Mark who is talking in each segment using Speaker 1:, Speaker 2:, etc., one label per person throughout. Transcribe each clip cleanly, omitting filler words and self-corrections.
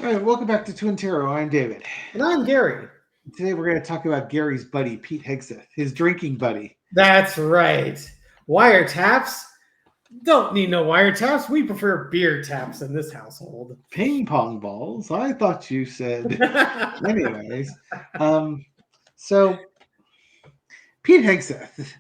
Speaker 1: All right, welcome back to Twin Tarot. I'm David.
Speaker 2: And I'm Gary.
Speaker 1: Today we're going to talk about Gary's buddy, Pete Hegseth, his drinking buddy.
Speaker 2: That's right. Wiretaps? Don't need no wiretaps. We prefer beer taps in this household.
Speaker 1: Ping pong balls? I thought you said. Anyways, so Pete Hegseth,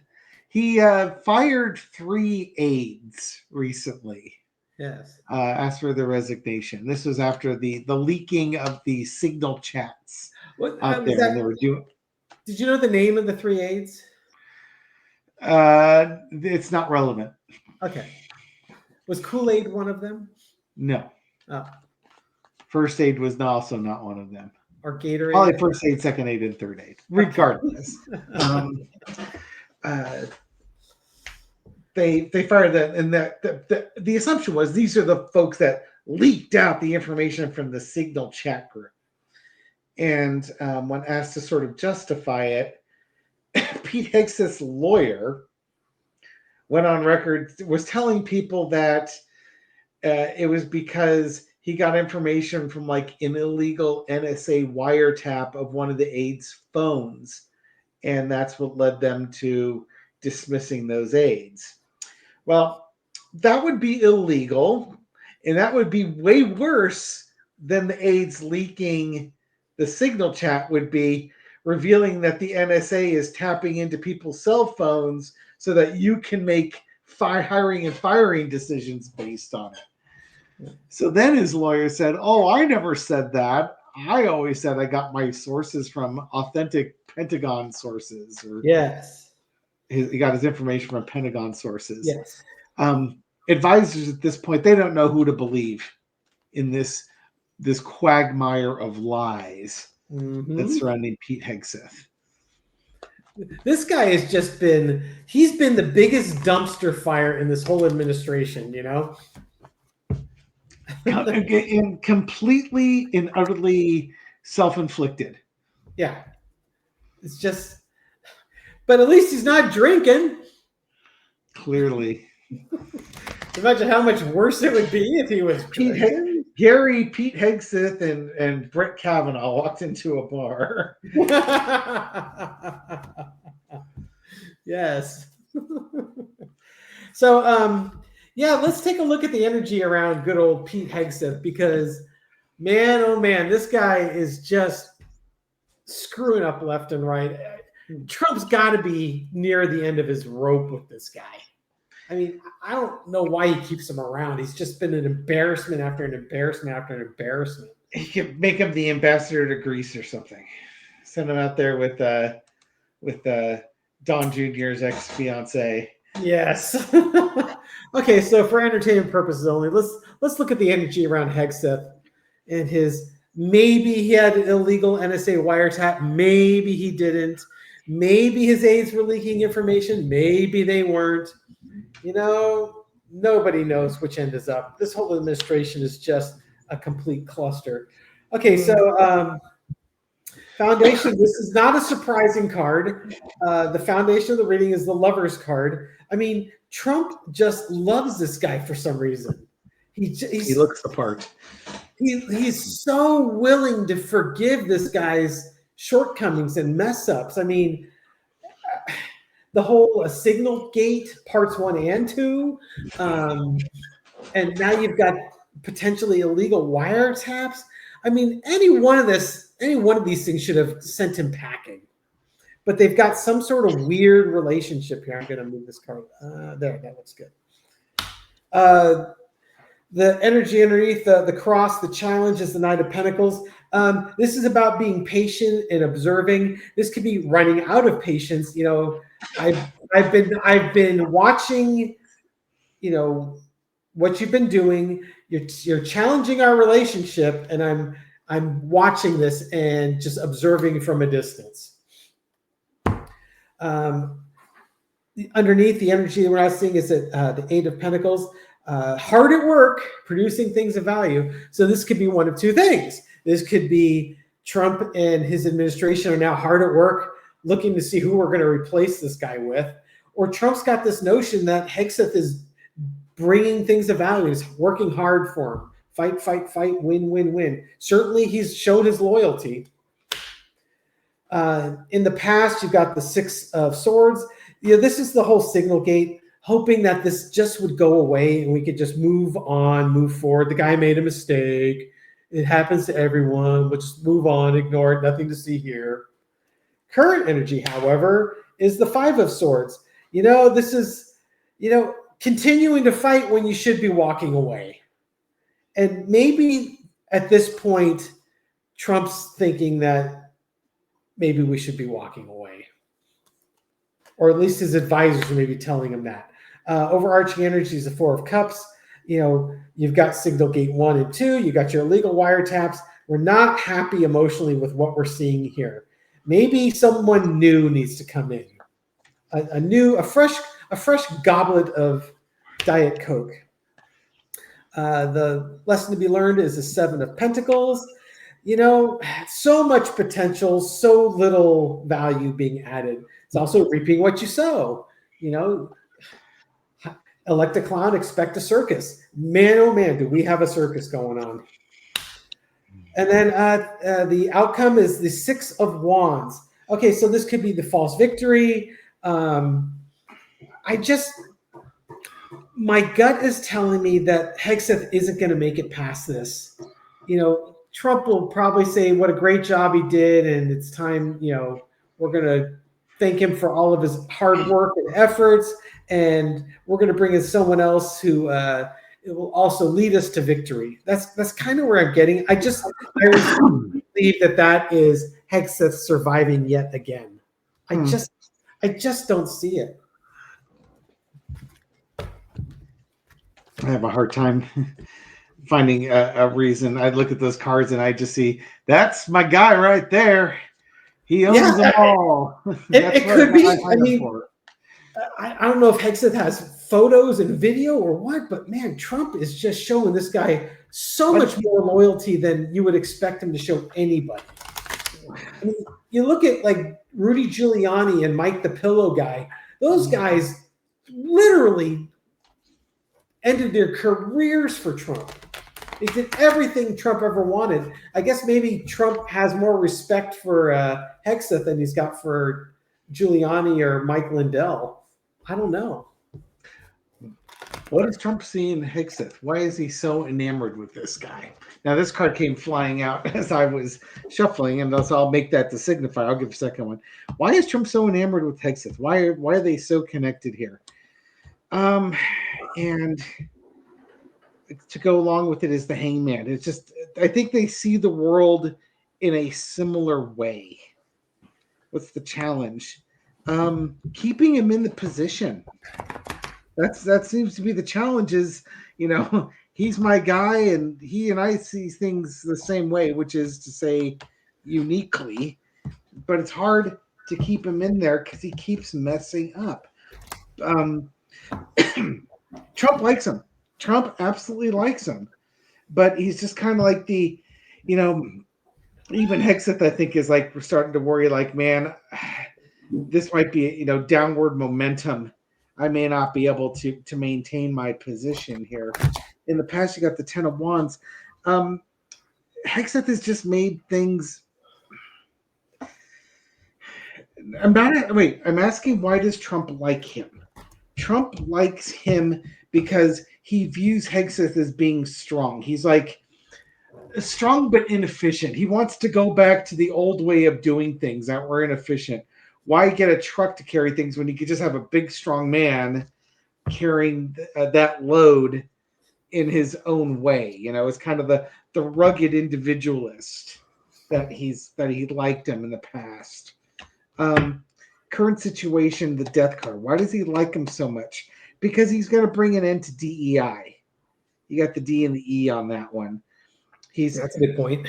Speaker 1: he fired 3 aides recently.
Speaker 2: Yes.
Speaker 1: Asked for their resignation. This was after the leaking of the Signal chats out there. And they were doing.
Speaker 2: Did you know the name of the 3 aides?
Speaker 1: It's not relevant.
Speaker 2: Okay. Was Kool-Aid one of them?
Speaker 1: No.
Speaker 2: Oh.
Speaker 1: First aid was also not one of them.
Speaker 2: Or Gatorade?
Speaker 1: Probably first aid, second aid, and third aid. Regardless. They fired that, and the assumption was these are the folks that leaked out the information from the Signal chat group. And when asked to sort of justify it, Pete Hegseth's lawyer went on record, was telling people that it was because he got information from like an illegal NSA wiretap of one of the aides' phones, and that's what led them to dismissing those aides. Well, that would be illegal, and that would be way worse than the aides leaking the Signal chat would be, revealing that the NSA is tapping into people's cell phones so that you can make hiring and firing decisions based on it. So then his lawyer said, "Oh, I never said that. I always said I got my sources from authentic Pentagon sources." Or
Speaker 2: yes.
Speaker 1: He got his information from Pentagon sources.
Speaker 2: Yes.
Speaker 1: Advisors at this point, they don't know who to believe in this quagmire of lies that's surrounding Pete Hegseth.
Speaker 2: This guy has he's been the biggest dumpster fire in this whole administration, you know?
Speaker 1: And completely and utterly self-inflicted.
Speaker 2: Yeah. It's just, but at least he's not drinking.
Speaker 1: Clearly.
Speaker 2: Imagine how much worse it would be if he was drinking.
Speaker 1: Pete Hegseth and Brett Kavanaugh walked into a bar.
Speaker 2: Yes. So, yeah, let's take a look at the energy around good old Pete Hegseth, because, man, oh man, this guy is just screwing up left and right. Trump's got to be near the end of his rope with this guy. I mean, I don't know why he keeps him around. He's just been an embarrassment after an embarrassment after an embarrassment.
Speaker 1: He could make him the ambassador to Greece or something. Send him out there with Don Jr.'s ex-fiance.
Speaker 2: Yes. Okay, so for entertainment purposes only, let's look at the energy around Hegseth and his, maybe he had an illegal NSA wiretap, maybe he didn't, maybe his aides were leaking information, maybe they weren't. You know, nobody knows which end is up. This whole administration is just a complete cluster. Okay, so foundation, this is not a surprising card. The foundation of the reading is the Lover's card. I mean, Trump just loves this guy for some reason. He
Speaker 1: looks the part.
Speaker 2: He's so willing to forgive this guy's shortcomings and mess ups. I mean, the whole Signal Gate parts 1 and 2, and now you've got potentially illegal wiretaps. I mean, any one of these things should have sent him packing, but they've got some sort of weird relationship here. I'm going to move this card. There, that looks good. The energy underneath the cross, the challenge is the Knight of Pentacles. This is about being patient and observing. This could be running out of patience. You know, I've been watching, you know, what you've been doing. You're challenging our relationship, and I'm watching this and just observing from a distance. Underneath the energy that we're not seeing is the Eight of Pentacles. Hard at work, producing things of value. So this could be one of two things. This could be Trump and his administration are now hard at work, looking to see who we're going to replace this guy with. Or Trump's got this notion that Hegseth is bringing things of value, is working hard for him, Fight, fight, fight, win, win, win. Certainly he's showed his loyalty. In the past, you've got the Six of Swords. This is the whole signal gate, hoping that this just would go away and we could just move on, move forward. The guy made a mistake. It happens to everyone. We'll just move on, ignore it, nothing to see here. Current energy, however, is the Five of Swords. This is, continuing to fight when you should be walking away. And maybe at this point, Trump's thinking that maybe we should be walking away. Or at least his advisors are maybe telling him that. Overarching energy is the Four of Cups. You've got Signal Gate 1 and 2. You got your illegal wiretaps. We're not happy emotionally with what we're seeing here. Maybe someone new needs to come in. A fresh goblet of Diet Coke. The lesson to be learned is the Seven of Pentacles. So much potential, so little value being added. It's also reaping what you sow. Elect a clown, expect a circus. Man, oh man, do we have a circus going on. And then the outcome is the Six of Wands. Okay, so this could be the false victory. My gut is telling me that Hegseth isn't going to make it past this. Trump will probably say what a great job he did, and it's time, we're going to thank him for all of his hard work and efforts, and we're going to bring in someone else who it will also lead us to victory. That's kind of where I'm getting. I believe that is Hegseth surviving yet again. I just don't see it.
Speaker 1: I have a hard time finding a reason. I look at those cards and I just see that's my guy right there. He owns them all.
Speaker 2: It could be. I don't know if Hegseth has photos and video or what, but man, Trump is just showing this guy so much more loyalty than you would expect him to show anybody. You look at like Rudy Giuliani and Mike the Pillow guy. Those guys literally ended their careers for Trump. They did everything Trump ever wanted. I guess maybe Trump has more respect for Hegseth than he's got for Giuliani or Mike Lindell. I don't know.
Speaker 1: What is Trump seeing Hegseth? Why is he so enamored with this guy? Now, this card came flying out as I was shuffling, and so I'll make that the signifier. I'll give a second one. Why is Trump so enamored with Hegseth? Why are they so connected here? And to go along with it is the Hangman. It's just, I think they see the world in a similar way. What's the challenge? Keeping him in the position. That seems to be the challenge is, he's my guy and he and I see things the same way, which is to say uniquely, but it's hard to keep him in there because he keeps messing up. Trump likes him. Trump absolutely likes him, but he's just kind of like the, even Hegseth, I think, is like, we're starting to worry, like, man, this might be, downward momentum. I may not be able to maintain my position here. In the past, you got the Ten of Wands. Hegseth has just made things. I'm asking, why does Trump like him? Trump likes him because he views Hegseth as being strong. He's like strong but inefficient. He wants to go back to the old way of doing things that were inefficient. Why get a truck to carry things when you could just have a big, strong man carrying that load in his own way? It's kind of the rugged individualist that he liked him in the past. Current situation, the Death card. Why does he like him so much? Because he's going to bring an end to DEI. You got the D and the E on that one.
Speaker 2: That's a good point.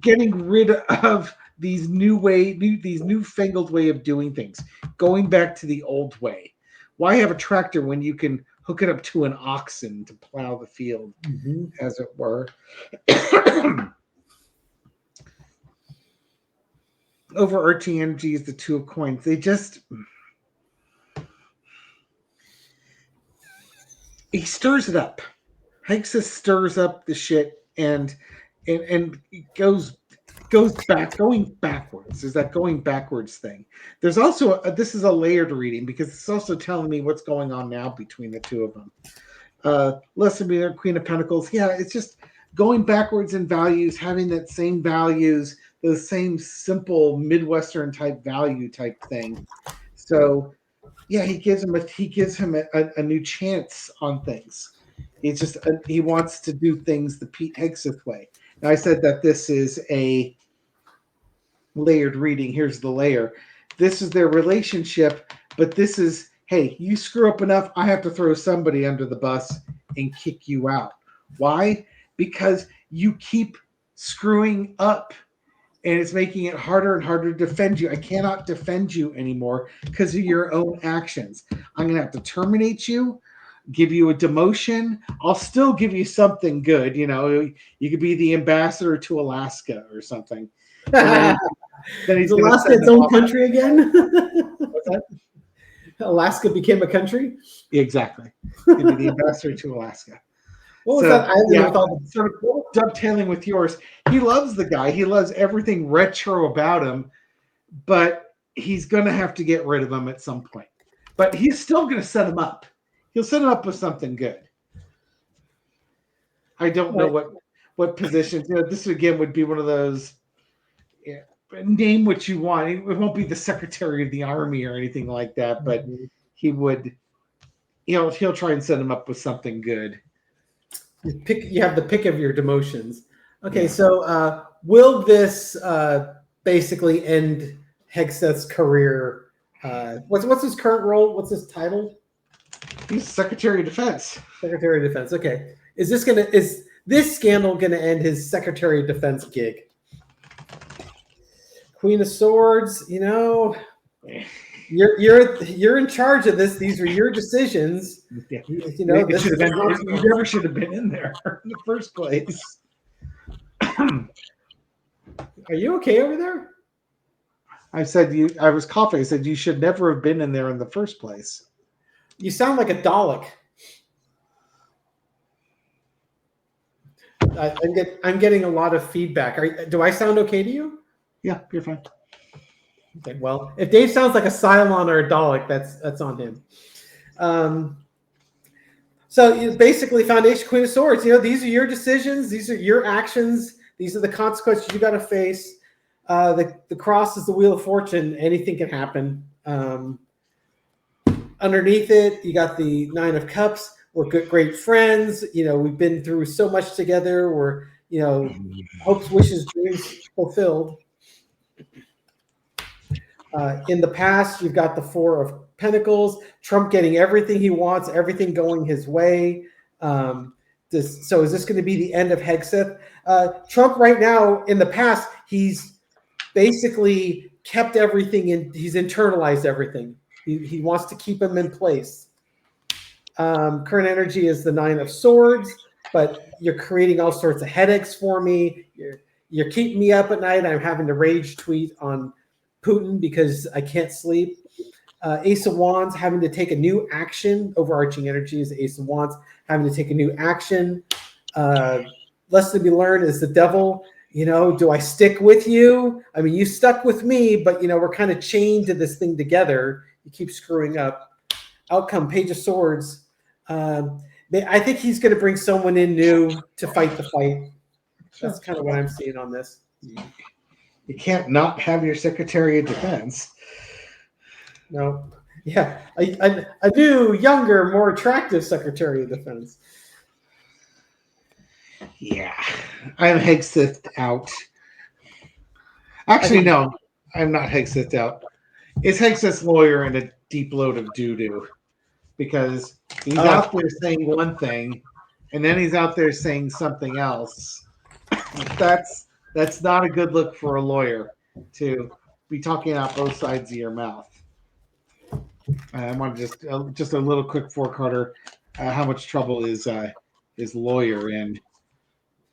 Speaker 1: Getting rid of these newfangled way of doing things, going back to the old way. Why have a tractor when you can hook it up to an oxen to plow the field, as it were? Overarching energy is the Two of Coins. He stirs it up. Hegseth stirs up the shit and it going backwards. There's that going backwards thing. There's also this is a layered reading because it's also telling me what's going on now between the two of them. Lesson being Queen of Pentacles. Yeah, it's just going backwards in values, having that same values, the same simple Midwestern type value type thing. So yeah, he gives him a new chance on things. It's just he wants to do things the Pete Hegseth way. Now I said that this is a layered reading. Here's the layer. This is their relationship, but this is, hey, you screw up enough, I have to throw somebody under the bus and kick you out. Why? Because you keep screwing up and it's making it harder and harder to defend you. I cannot defend you anymore because of your own actions. I'm going to have to terminate you, give you a demotion. I'll still give you something good. You know, you could be the ambassador to Alaska or something. Then
Speaker 2: he's Alaska its own country again? What's that? Alaska became a country?
Speaker 1: Exactly. He'd be the ambassador to Alaska.
Speaker 2: What was that island?
Speaker 1: Yeah, sort of dovetailing with yours. He loves the guy. He loves everything retro about him, but he's going to have to get rid of him at some point. But he's still going to set him up. He'll set him up with something good. I don't know what positions. You know, this again would be one of those. Yeah, name what you want. It won't be the Secretary of the Army or anything like that, but he would. He'll try and set him up with something good.
Speaker 2: You have the pick of your demotions. Okay, yeah. So will this basically end Hegseth's career? What's his current role? What's his title?
Speaker 1: He's Secretary of Defense.
Speaker 2: Secretary of Defense. Okay. Is this scandal gonna end his Secretary of Defense gig? Queen of Swords, you know, you're in charge of this. These are your decisions.
Speaker 1: Yeah. You know, you never should have been in there in the first place.
Speaker 2: Are you okay over there?
Speaker 1: I said I was coughing. I said you should never have been in there in the first place.
Speaker 2: You sound like a Dalek. I'm getting a lot of feedback. Do I sound okay to you?
Speaker 1: Yeah, you're fine.
Speaker 2: Okay, well, if Dave sounds like a Cylon or a Dalek, that's on him. So basically, Foundation Queen of Swords, you know, these are your decisions. These are your actions. These are the consequences you got to face. The cross is the wheel of fortune. Anything can happen. Underneath it, you got the Nine of Cups. We're great friends. You know, we've been through so much together. We're, you know, hopes, wishes, dreams fulfilled. In the past, you've got the Four of Pentacles, Trump getting everything he wants, everything going his way. So is this going to be the end of Hegseth? Trump right now, in the past, he's basically kept everything in, he's internalized everything. He wants to keep him in place. Current energy is the Nine of Swords, but you're creating all sorts of headaches for me. You're keeping me up at night. I'm having to rage tweet on Putin because I can't sleep. Ace of Wands, having to take a new action. Overarching energy is the Ace of Wands, having to take a new action. Lesson to be learned is the Devil. You know, do I stick with you? I mean, you stuck with me, but, you know, we're kind of chained to this thing together. You keep screwing up. Outcome, Page of Swords. I think he's going to bring someone in new to fight the fight. That's kind of what I'm seeing on this.
Speaker 1: You can't not have your Secretary of Defense.
Speaker 2: No. Yeah. A new, younger, more attractive Secretary of Defense.
Speaker 1: Yeah. I'm Hegseth out. Actually, no. I'm not Hegseth out. It's Hegseth's lawyer and a deep load of doo-doo. Because he's out there saying one thing, and then he's out there saying something else. That's not a good look for a lawyer, to be talking out both sides of your mouth. I want to just a little quick four-quarter. How much trouble is lawyer in?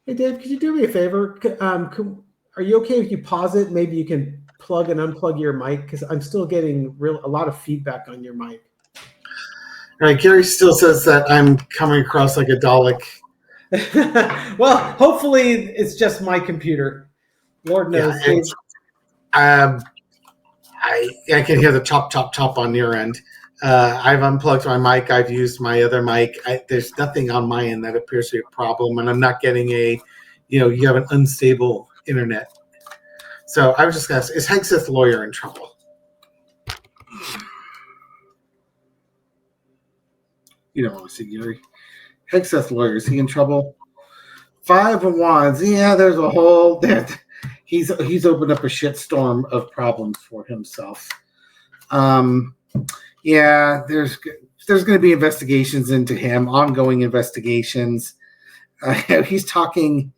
Speaker 2: Hey Dave, could you do me a favor? Are you okay if you pause it? Maybe you can plug and unplug your mic because I'm still getting a lot of feedback on your mic.
Speaker 3: All right, Gary still says that I'm coming across like a Dalek.
Speaker 2: Well, hopefully it's just my computer. Lord knows.
Speaker 3: I can hear the chop on your end. I've unplugged my mic. I've used my other mic. There's nothing on my end that appears to be a problem, and I'm not getting you have an unstable internet. So I was just going to ask, is Hegseth lawyer in trouble? You don't want to see Gary. Hegseth lawyer, is he in trouble? 5 of Wands. Yeah, there's a whole... He's opened up a shitstorm of problems for himself. Yeah, there's going to be investigations into him, ongoing investigations. He's talking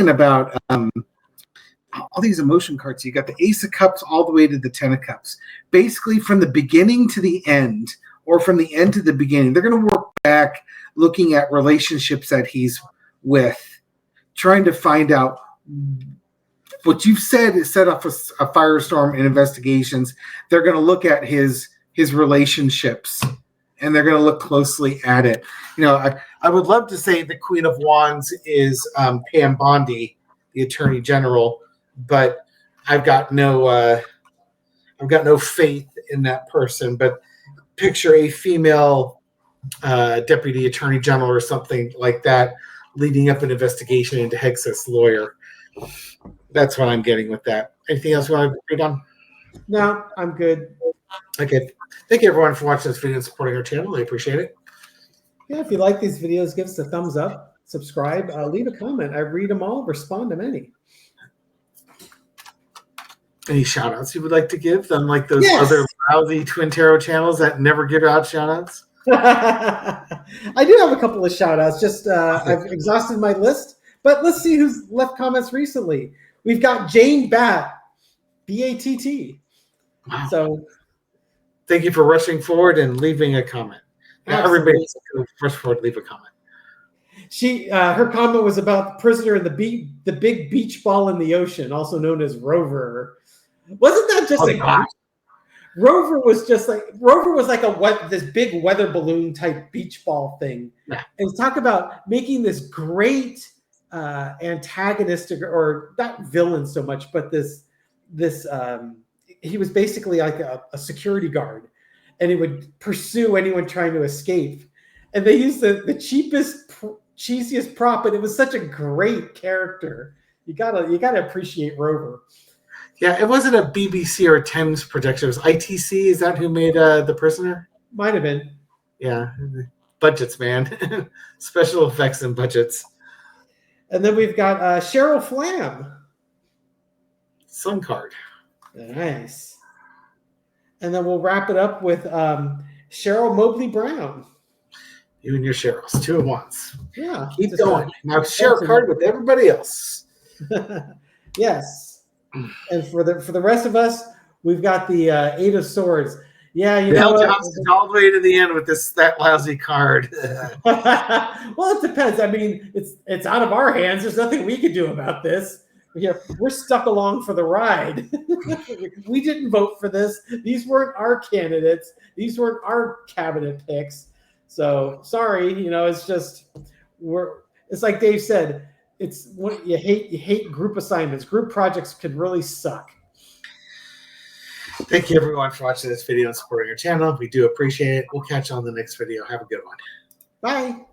Speaker 3: about all these emotion cards. You got the Ace of Cups all the way to the Ten of Cups. Basically, from the beginning to the end, or from the end to the beginning, they're going to work back, looking at relationships that he's with, trying to find out what you've said is set off a firestorm in investigations. They're going to look at his relationships, and they're going to look closely at it. I would love to say the Queen of Wands is Pam Bondi, the Attorney General, but I've got no faith in that person. But picture a female Deputy Attorney General or something like that leading up an investigation into Hegseth's lawyer. That's what I'm getting with that. Anything else you want to read on?
Speaker 2: No, I'm good.
Speaker 3: Okay. Thank you, everyone, for watching this video and supporting our channel. I appreciate it.
Speaker 2: Yeah, if you like these videos, give us a thumbs up, subscribe, leave a comment. I read them all, respond to many.
Speaker 3: Any shout outs you would like to give, unlike those other lousy Twin Tarot channels that never give out shout outs?
Speaker 2: I do have a couple of shout outs. Just I've exhausted my list, but let's see who's left comments recently. We've got Jane Batt, B-A-T-T.
Speaker 3: Wow.
Speaker 2: So
Speaker 3: thank you for rushing forward and leaving a comment. Everybody rush forward, leave a comment.
Speaker 2: Her comment was about the prisoner in the big beach ball in the ocean, also known as Rover. Wasn't that just Rover was like this big weather balloon type beach ball thing.
Speaker 3: Yeah.
Speaker 2: And talk about making this great antagonistic, or not villain so much, but this he was basically like a security guard, and he would pursue anyone trying to escape. And they used the cheesiest prop, and it was such a great character. You gotta appreciate Rover.
Speaker 3: Yeah, it wasn't a BBC or a Thames production. It was ITC. Is that who made The Prisoner?
Speaker 2: Might have been.
Speaker 3: Yeah, budgets, man. Special effects and budgets.
Speaker 2: And then we've got Cheryl Flam.
Speaker 3: Sun card.
Speaker 2: Nice. And then we'll wrap it up with Cheryl Mobley Brown.
Speaker 3: You and your Cheryls, 2 at once.
Speaker 2: Yeah.
Speaker 3: Keep going. Now share a card with everybody else.
Speaker 2: Yes. And for the rest of us, we've got the 8 of Swords. Yeah, you know what?
Speaker 3: All the way to the end with that lousy card.
Speaker 2: Well, it depends. I mean, it's out of our hands. There's nothing we can do about this. We're stuck along for the ride. We didn't vote for this. These weren't our candidates. These weren't our cabinet picks. So sorry, it's just it's like Dave said, it's what you hate group assignments. Group projects can really suck.
Speaker 3: Thank you everyone for watching this video and supporting our channel. We do appreciate it. We'll catch you on the next video. Have a good one.
Speaker 2: Bye.